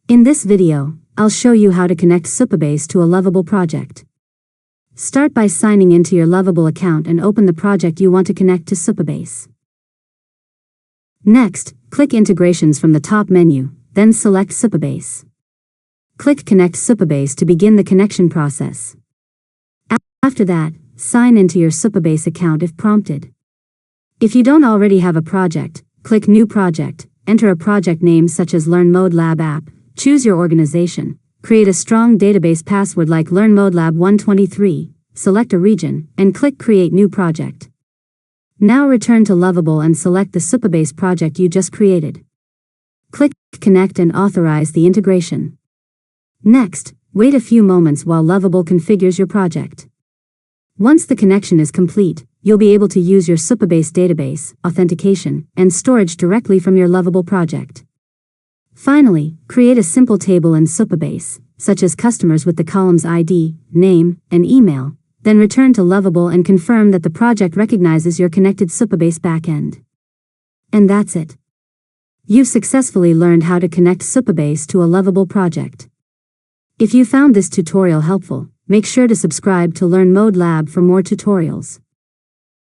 In this video, I'll show you how to connect Supabase to a Lovable project. Start by signing into your Lovable account and open the project you want to connect to Supabase. Next, click Integrations from the top menu, then select Supabase. Click Connect Supabase to begin the connection process. After that, sign into your Supabase account if prompted. If you don't already have a project, click New Project, enter a project name such as Learn Mode Lab App, choose your organization, create a strong database password like Learn Mode Lab 123, select a region, and click Create New Project. Now return to Lovable and select the Supabase project you just created. Click Connect and authorize the integration. Next, wait a few moments while Lovable configures your project. Once the connection is complete, you'll be able to use your Supabase database, authentication, and storage directly from your Lovable project. Finally, create a simple table in Supabase, such as customers with the columns ID, name, and email, then return to Lovable and confirm that the project recognizes your connected Supabase backend. And that's it. You've successfully learned how to connect Supabase to a Lovable project. If you found this tutorial helpful, make sure to subscribe to Learn Mode Lab for more tutorials.